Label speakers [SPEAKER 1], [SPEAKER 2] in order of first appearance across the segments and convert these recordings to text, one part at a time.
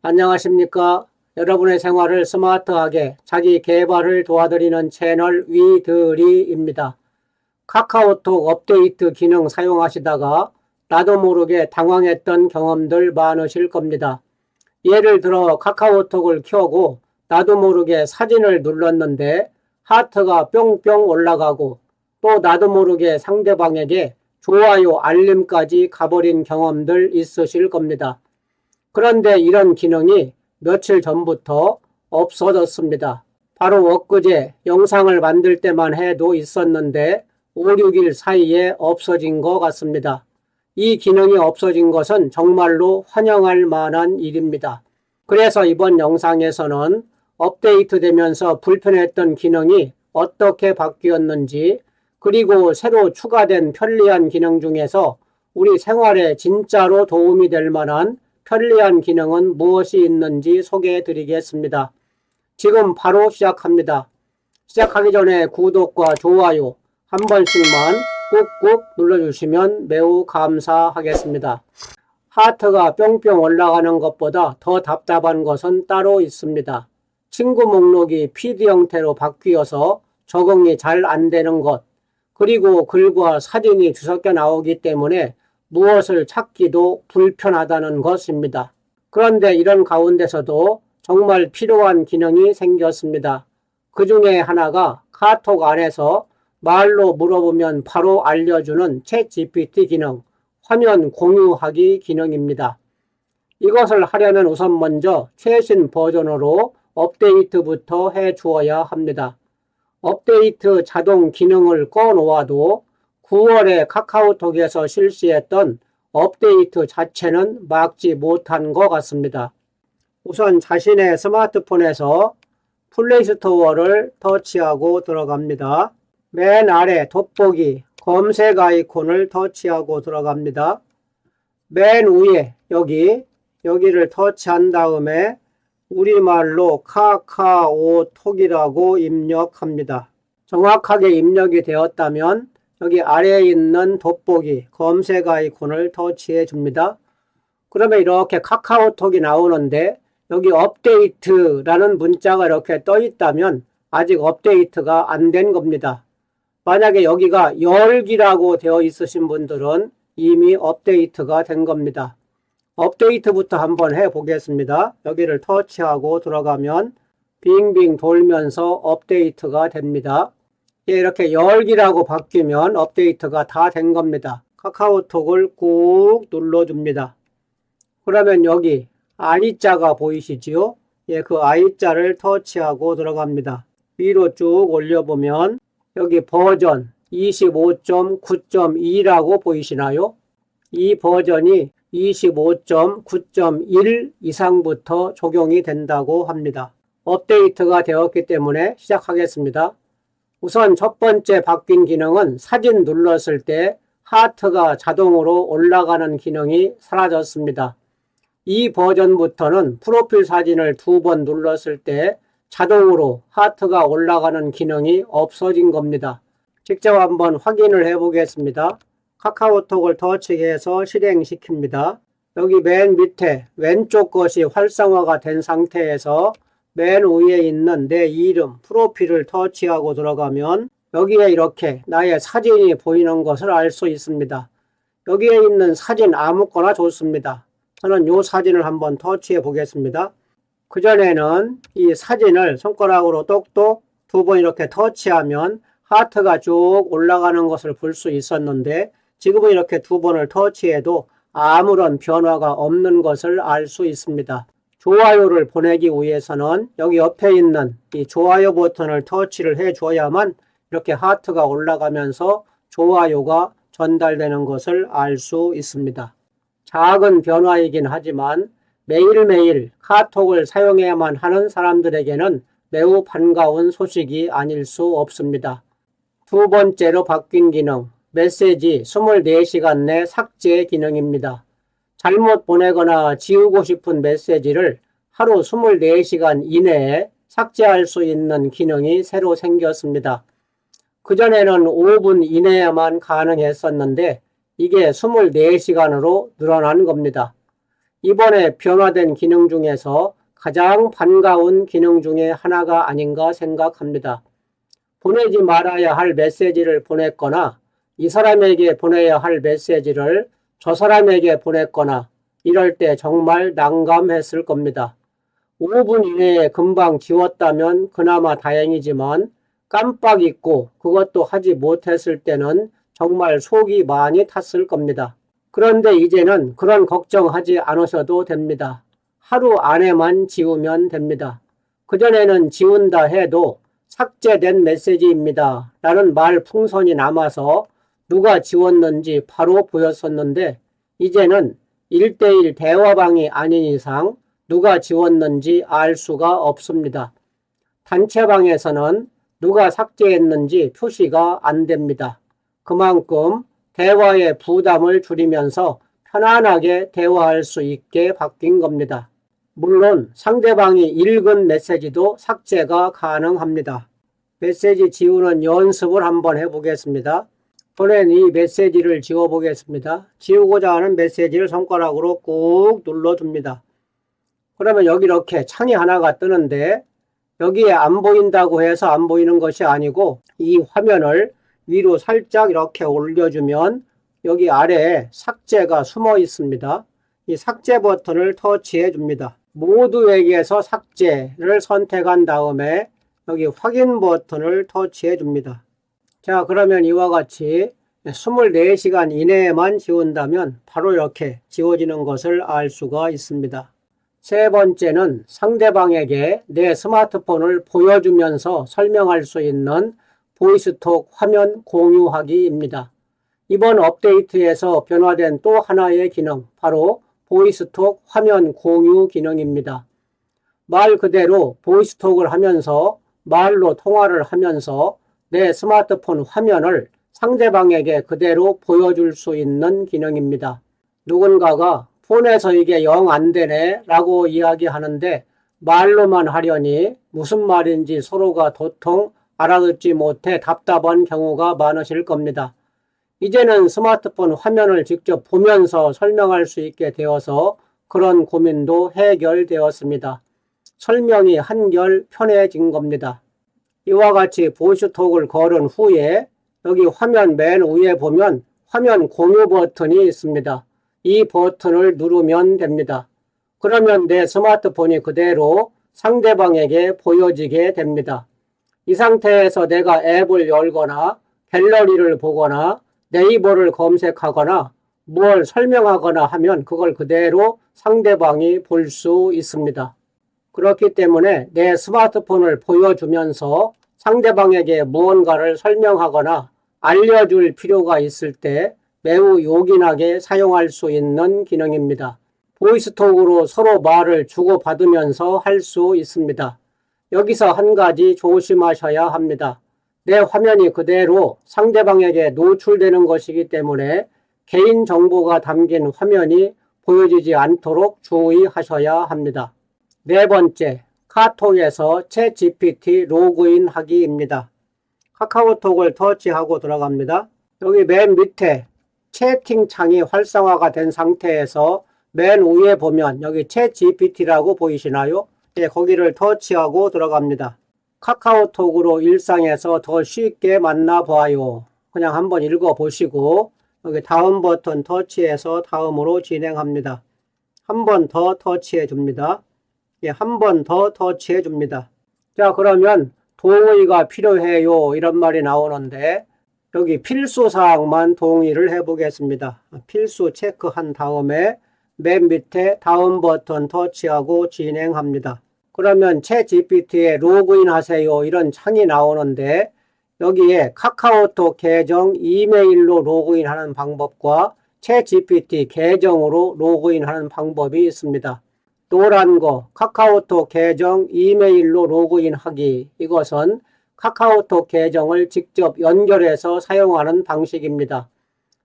[SPEAKER 1] 안녕하십니까. 여러분의 생활을 스마트하게 자기 개발을 도와드리는 채널 위드리입니다. 카카오톡 업데이트 기능 사용하시다가 나도 모르게 당황했던 경험들 많으실 겁니다. 예를 들어 카카오톡을 켜고 나도 모르게 사진을 눌렀는데 하트가 뿅뿅 올라가고 또 나도 모르게 상대방에게 좋아요 알림까지 가버린 경험들 있으실 겁니다. 그런데 이런 기능이 며칠 전부터 없어졌습니다. 바로 엊그제 영상을 만들 때만 해도 있었는데 5, 6일 사이에 없어진 것 같습니다. 이 기능이 없어진 것은 정말로 환영할 만한 일입니다. 그래서 이번 영상에서는 업데이트되면서 불편했던 기능이 어떻게 바뀌었는지, 그리고 새로 추가된 편리한 기능 중에서 우리 생활에 진짜로 도움이 될 만한 편리한 기능은 무엇이 있는지 소개해 드리겠습니다. 지금 바로 시작합니다. 시작하기 전에 구독과 좋아요 한 번씩만 꾹꾹 눌러주시면 매우 감사하겠습니다. 하트가 뿅뿅 올라가는 것보다 더 답답한 것은 따로 있습니다. 친구 목록이 PD 형태로 바뀌어서 적응이 잘 안 되는 것, 그리고 글과 사진이 뒤섞여 나오기 때문에 무엇을 찾기도 불편하다는 것입니다. 그런데 이런 가운데서도 정말 필요한 기능이 생겼습니다. 그 중에 하나가 카톡 안에서 말로 물어보면 바로 알려주는 챗 GPT 기능, 화면 공유하기 기능입니다. 이것을 하려면 우선 먼저 최신 버전으로 업데이트부터 해 주어야 합니다. 업데이트 자동 기능을 꺼놓아도 9월에 카카오톡에서 실시했던 업데이트 자체는 막지 못한 것 같습니다. 우선 자신의 스마트폰에서 플레이스토어를 터치하고 들어갑니다. 맨 아래 돋보기 검색 아이콘을 터치하고 들어갑니다. 맨 위에 여기를 터치한 다음에 우리말로 카카오톡이라고 입력합니다. 정확하게 입력이 되었다면 여기 아래에 있는 돋보기 검색 아이콘을 터치해 줍니다. 그러면 이렇게 카카오톡이 나오는데 여기 업데이트라는 문자가 이렇게 떠 있다면 아직 업데이트가 안 된 겁니다. 만약에 여기가 열기라고 되어 있으신 분들은 이미 업데이트가 된 겁니다. 업데이트부터 한번 해 보겠습니다. 여기를 터치하고 들어가면 빙빙 돌면서 업데이트가 됩니다. 이렇게 열기라고 바뀌면 업데이트가 다 된 겁니다. 카카오톡을 꾹 눌러줍니다. 그러면 여기 I자가 보이시지요? 그 I자를 터치하고 들어갑니다. 위로 쭉 올려보면 여기 버전 25.9.2라고 보이시나요? 이 버전이 25.9.1 이상부터 적용이 된다고 합니다. 업데이트가 되었기 때문에 시작하겠습니다. 우선 첫 번째 바뀐 기능은 사진 눌렀을 때 하트가 자동으로 올라가는 기능이 사라졌습니다. 이 버전부터는 프로필 사진을 2번 눌렀을 때 자동으로 하트가 올라가는 기능이 없어진 겁니다. 직접 한번 확인을 해 보겠습니다. 카카오톡을 터치해서 실행시킵니다. 여기 맨 밑에 왼쪽 것이 활성화가 된 상태에서 맨 위에 있는 내 이름, 프로필을 터치하고 들어가면 여기에 이렇게 나의 사진이 보이는 것을 알 수 있습니다. 여기에 있는 사진 아무거나 좋습니다. 저는 이 사진을 한번 터치해 보겠습니다. 그전에는 이 사진을 손가락으로 똑똑 2번 이렇게 터치하면 하트가 쭉 올라가는 것을 볼 수 있었는데 지금은 이렇게 2번을 터치해도 아무런 변화가 없는 것을 알 수 있습니다. 좋아요를 보내기 위해서는 여기 옆에 있는 이 좋아요 버튼을 터치를 해줘야만 이렇게 하트가 올라가면서 좋아요가 전달되는 것을 알 수 있습니다. 작은 변화이긴 하지만 매일매일 카톡을 사용해야만 하는 사람들에게는 매우 반가운 소식이 아닐 수 없습니다. 두 번째로 바뀐 기능, 메시지 24시간 내 삭제 기능입니다. 잘못 보내거나 지우고 싶은 메시지를 하루 24시간 이내에 삭제할 수 있는 기능이 새로 생겼습니다. 그전에는 5분 이내에만 가능했었는데 이게 24시간으로 늘어난 겁니다. 이번에 변화된 기능 중에서 가장 반가운 기능 중에 하나가 아닌가 생각합니다. 보내지 말아야 할 메시지를 보냈거나 이 사람에게 보내야 할 메시지를 저 사람에게 보냈거나 이럴 때 정말 난감했을 겁니다. 5분 이내에 금방 지웠다면 그나마 다행이지만 깜빡 잊고 그것도 하지 못했을 때는 정말 속이 많이 탔을 겁니다. 그런데 이제는 그런 걱정하지 않으셔도 됩니다. 하루 안에만 지우면 됩니다. 그전에는 지운다 해도 삭제된 메시지입니다 라는 말 풍선이 남아서 누가 지웠는지 바로 보였었는데 이제는 1:1 대화방이 아닌 이상 누가 지웠는지 알 수가 없습니다. 단체방에서는 누가 삭제했는지 표시가 안 됩니다. 그만큼 대화의 부담을 줄이면서 편안하게 대화할 수 있게 바뀐 겁니다. 물론 상대방이 읽은 메시지도 삭제가 가능합니다. 메시지 지우는 연습을 한번 해보겠습니다. 보낸 이 메시지를 지워보겠습니다. 지우고자 하는 메시지를 손가락으로 꾹 눌러줍니다. 그러면 여기 이렇게 창이 하나가 뜨는데 여기에 안 보인다고 해서 안 보이는 것이 아니고 이 화면을 위로 살짝 이렇게 올려주면 여기 아래에 삭제가 숨어 있습니다. 이 삭제 버튼을 터치해 줍니다. 모두에게서 삭제를 선택한 다음에 여기 확인 버튼을 터치해 줍니다. 자, 그러면 이와 같이 24시간 이내에만 지운다면 바로 이렇게 지워지는 것을 알 수가 있습니다. 세 번째는 상대방에게 내 스마트폰을 보여주면서 설명할 수 있는 보이스톡 화면 공유하기입니다. 이번 업데이트에서 변화된 또 하나의 기능, 바로 보이스톡 화면 공유 기능입니다. 말 그대로 보이스톡을 하면서 말로 통화를 하면서 내 스마트폰 화면을 상대방에게 그대로 보여줄 수 있는 기능입니다. 누군가가 폰에서 이게 영 안 되네 라고 이야기하는데 말로만 하려니 무슨 말인지 서로가 도통 알아듣지 못해 답답한 경우가 많으실 겁니다. 이제는 스마트폰 화면을 직접 보면서 설명할 수 있게 되어서 그런 고민도 해결되었습니다. 설명이 한결 편해진 겁니다. 이와 같이 보이스톡을 걸은 후에 여기 화면 맨 위에 보면 화면 공유 버튼이 있습니다. 이 버튼을 누르면 됩니다. 그러면 내 스마트폰이 그대로 상대방에게 보여지게 됩니다. 이 상태에서 내가 앱을 열거나 갤러리를 보거나 네이버를 검색하거나 뭘 설명하거나 하면 그걸 그대로 상대방이 볼 수 있습니다. 그렇기 때문에 내 스마트폰을 보여주면서 상대방에게 무언가를 설명하거나 알려줄 필요가 있을 때 매우 요긴하게 사용할 수 있는 기능입니다. 보이스톡으로 서로 말을 주고받으면서 할 수 있습니다. 여기서 한 가지 조심하셔야 합니다. 내 화면이 그대로 상대방에게 노출되는 것이기 때문에 개인정보가 담긴 화면이 보여지지 않도록 주의하셔야 합니다. 네 번째, 카톡에서 챗GPT 로그인 하기입니다. 카카오톡을 터치하고 들어갑니다. 여기 맨 밑에 채팅창이 활성화가 된 상태에서 맨 위에 보면 여기 챗GPT라고 보이시나요? 네, 거기를 터치하고 들어갑니다. 카카오톡으로 일상에서 더 쉽게 만나봐요. 그냥 한번 읽어보시고 여기 다음 버튼 터치해서 다음으로 진행합니다. 한 번 더 터치해 줍니다. 예, 한 번 더 터치해 줍니다. 자, 그러면 동의가 필요해요 이런 말이 나오는데 여기 필수사항만 동의를 해보겠습니다. 필수 체크한 다음에 맨 밑에 다음 버튼 터치하고 진행합니다. 그러면 챗GPT에 로그인 하세요 이런 창이 나오는데 여기에 카카오톡 계정 이메일로 로그인하는 방법과 챗GPT 계정으로 로그인하는 방법이 있습니다. 노란 거 카카오톡 계정 이메일로 로그인하기, 이것은 카카오톡 계정을 직접 연결해서 사용하는 방식입니다.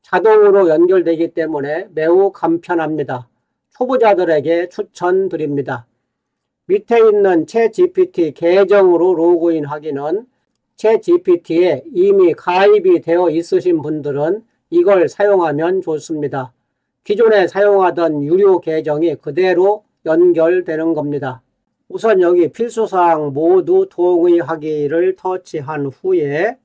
[SPEAKER 1] 자동으로 연결되기 때문에 매우 간편합니다. 초보자들에게 추천드립니다. 밑에 있는 챗GPT 계정으로 로그인하기는 챗GPT에 이미 가입이 되어 있으신 분들은 이걸 사용하면 좋습니다. 기존에 사용하던 유료 계정이 그대로 연결되는 겁니다. 우선 여기 필수사항 모두 동의하기를 터치한 후에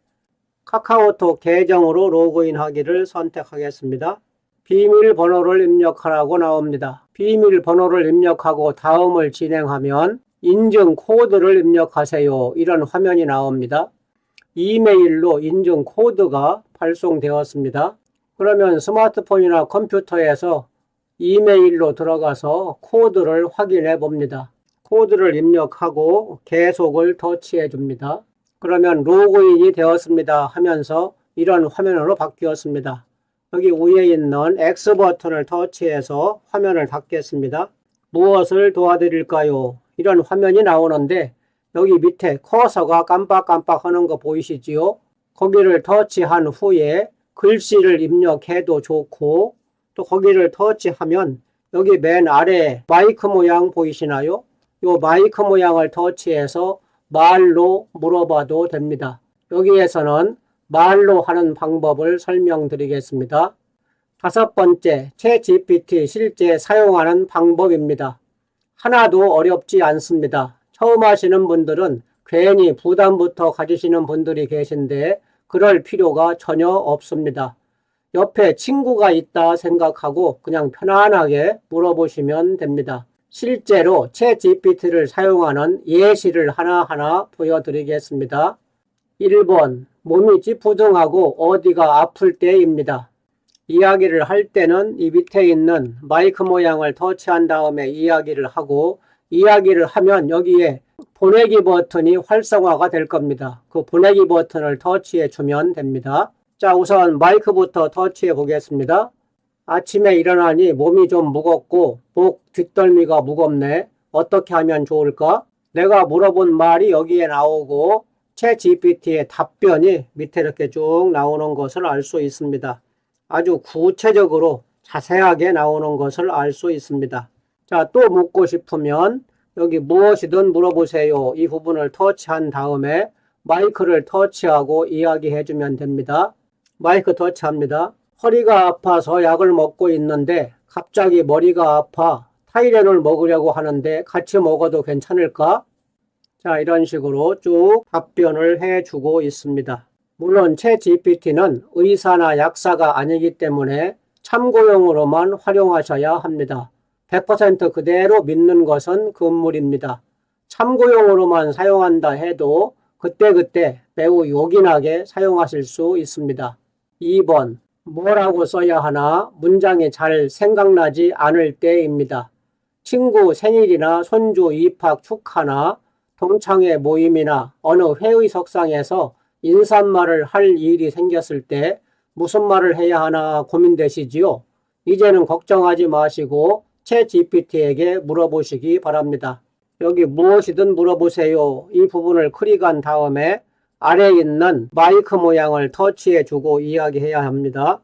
[SPEAKER 1] 카카오톡 계정으로 로그인하기를 선택하겠습니다. 비밀번호를 입력하라고 나옵니다. 비밀번호를 입력하고 다음을 진행하면 인증 코드를 입력하세요. 이런 화면이 나옵니다. 이메일로 인증 코드가 발송되었습니다. 그러면 스마트폰이나 컴퓨터에서 이메일로 들어가서 코드를 확인해 봅니다. 코드를 입력하고 계속을 터치해 줍니다. 그러면 로그인이 되었습니다 하면서 이런 화면으로 바뀌었습니다. 여기 위에 있는 X 버튼을 터치해서 화면을 닫겠습니다. 무엇을 도와드릴까요? 이런 화면이 나오는데 여기 밑에 커서가 깜빡깜빡 하는 거 보이시지요? 거기를 터치한 후에 글씨를 입력해도 좋고 또 거기를 터치하면 여기 맨 아래에 마이크 모양 보이시나요? 이 마이크 모양을 터치해서 말로 물어봐도 됩니다. 여기에서는 말로 하는 방법을 설명드리겠습니다. 5번째, 챗GPT 실제 사용하는 방법입니다. 하나도 어렵지 않습니다. 처음 하시는 분들은 괜히 부담부터 가지시는 분들이 계신데 그럴 필요가 전혀 없습니다. 옆에 친구가 있다 생각하고 그냥 편안하게 물어보시면 됩니다. 실제로 챗GPT를 사용하는 예시를 하나하나 보여드리겠습니다. 1번, 몸이 찌푸둥하고 어디가 아플 때입니다. 이야기를 할 때는 이 밑에 있는 마이크 모양을 터치한 다음에 이야기를 하고 이야기를 하면 여기에 보내기 버튼이 활성화가 될 겁니다. 그 보내기 버튼을 터치해 주면 됩니다. 자, 우선 마이크부터 터치해 보겠습니다. 아침에 일어나니 몸이 좀 무겁고 목 뒷덜미가 무겁네. 어떻게 하면 좋을까? 내가 물어본 말이 여기에 나오고 챗GPT의 답변이 밑에 이렇게 쭉 나오는 것을 알 수 있습니다. 아주 구체적으로 자세하게 나오는 것을 알 수 있습니다. 자, 또 묻고 싶으면 여기 무엇이든 물어보세요. 이 부분을 터치한 다음에 마이크를 터치하고 이야기해 주면 됩니다. 마이크 터치합니다. 허리가 아파서 약을 먹고 있는데 갑자기 머리가 아파 타이레놀 먹으려고 하는데 같이 먹어도 괜찮을까? 자, 이런 식으로 쭉 답변을 해주고 있습니다. 물론 챗GPT는 의사나 약사가 아니기 때문에 참고용으로만 활용하셔야 합니다. 100% 그대로 믿는 것은 금물입니다. 참고용으로만 사용한다 해도 그때그때 매우 요긴하게 사용하실 수 있습니다. 2번, 뭐라고 써야 하나 문장이 잘 생각나지 않을 때입니다. 친구 생일이나 손주 입학 축하나 동창회 모임이나 어느 회의석상에서 인사말을 할 일이 생겼을 때 무슨 말을 해야 하나 고민되시지요? 이제는 걱정하지 마시고 챗GPT에게 물어보시기 바랍니다. 여기 무엇이든 물어보세요. 이 부분을 클릭한 다음에 아래에 있는 마이크 모양을 터치해 주고 이야기해야 합니다.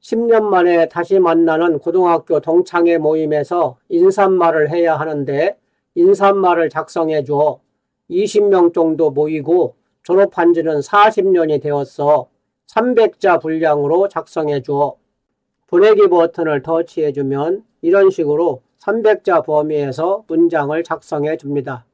[SPEAKER 1] 10년 만에 다시 만나는 고등학교 동창회 모임에서 인사말을 해야 하는데 인사말을 작성해 줘. 20명 정도 모이고 졸업한 지는 40년이 되었어. 300자 분량으로 작성해 줘. 보내기 버튼을 터치해 주면 이런 식으로 300자 범위에서 문장을 작성해 줍니다.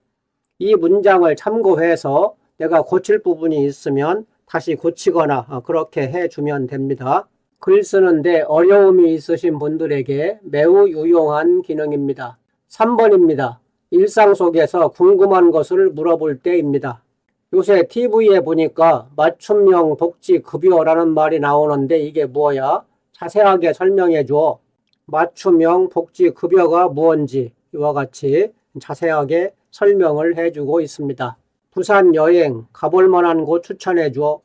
[SPEAKER 1] 이 문장을 참고해서 내가 고칠 부분이 있으면 다시 고치거나 그렇게 해주면 됩니다. 글 쓰는데 어려움이 있으신 분들에게 매우 유용한 기능입니다. 3번입니다. 일상 속에서 궁금한 것을 물어볼 때입니다. 요새 TV에 보니까 맞춤형 복지급여라는 말이 나오는데 이게 뭐야? 자세하게 설명해 줘. 맞춤형 복지급여가 무엇인지 이와 같이 자세하게 설명을 해주고 있습니다. 부산 여행 가볼 만한 곳 추천해 줘.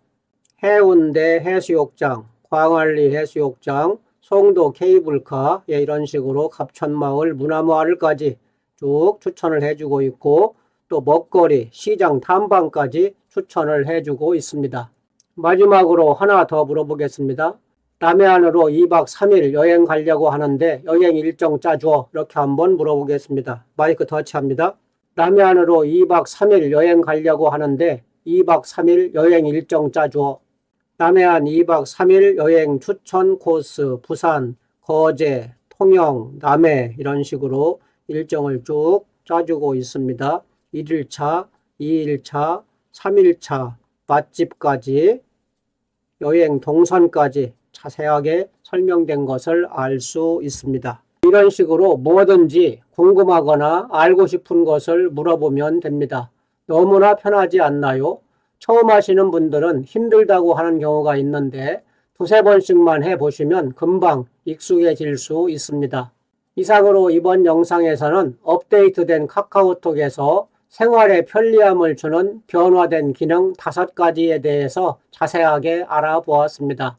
[SPEAKER 1] 해운대 해수욕장, 광안리 해수욕장, 송도 케이블카 이런 식으로 갑천마을 문화마을까지 쭉 추천을 해주고 있고 또 먹거리, 시장 탐방까지 추천을 해주고 있습니다. 마지막으로 하나 더 물어보겠습니다. 남해안으로 2박 3일 여행 가려고 하는데 여행 일정 짜줘. 이렇게 한번 물어보겠습니다. 마이크 터치합니다. 남해안으로 2박 3일 여행 가려고 하는데 2박 3일 여행 일정 짜줘. 남해안 2박 3일 여행 추천 코스 부산, 거제, 통영, 남해 이런 식으로 일정을 쭉 짜주고 있습니다. 1일차, 2일차, 3일차 맛집까지 여행 동선까지 자세하게 설명된 것을 알 수 있습니다. 이런 식으로 뭐든지 궁금하거나 알고 싶은 것을 물어보면 됩니다. 너무나 편하지 않나요? 처음 하시는 분들은 힘들다고 하는 경우가 있는데 두세 번씩만 해보시면 금방 익숙해질 수 있습니다. 이상으로 이번 영상에서는 업데이트된 카카오톡에서 생활에 편리함을 주는 변화된 기능 5가지에 대해서 자세하게 알아보았습니다.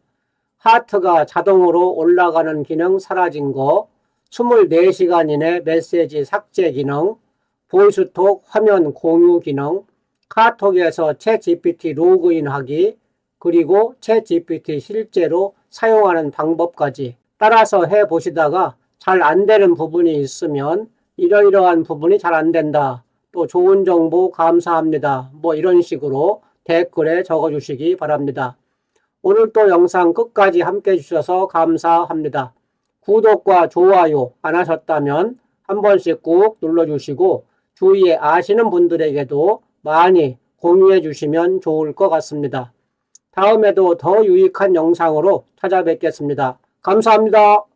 [SPEAKER 1] 하트가 자동으로 올라가는 기능 사라진 거, 24시간 이내 메시지 삭제 기능, 보이스톡 화면 공유 기능, 카톡에서 챗GPT 로그인하기, 그리고 챗GPT 실제로 사용하는 방법까지 따라서 해보시다가 잘 안되는 부분이 있으면 이러이러한 부분이 잘 안된다. 또 좋은 정보 감사합니다. 뭐 이런 식으로 댓글에 적어주시기 바랍니다. 오늘 또 영상 끝까지 함께 해주셔서 감사합니다. 구독과 좋아요 안 하셨다면 한 번씩 꾹 눌러주시고 주위에 아시는 분들에게도 많이 공유해 주시면 좋을 것 같습니다. 다음에도 더 유익한 영상으로 찾아뵙겠습니다. 감사합니다.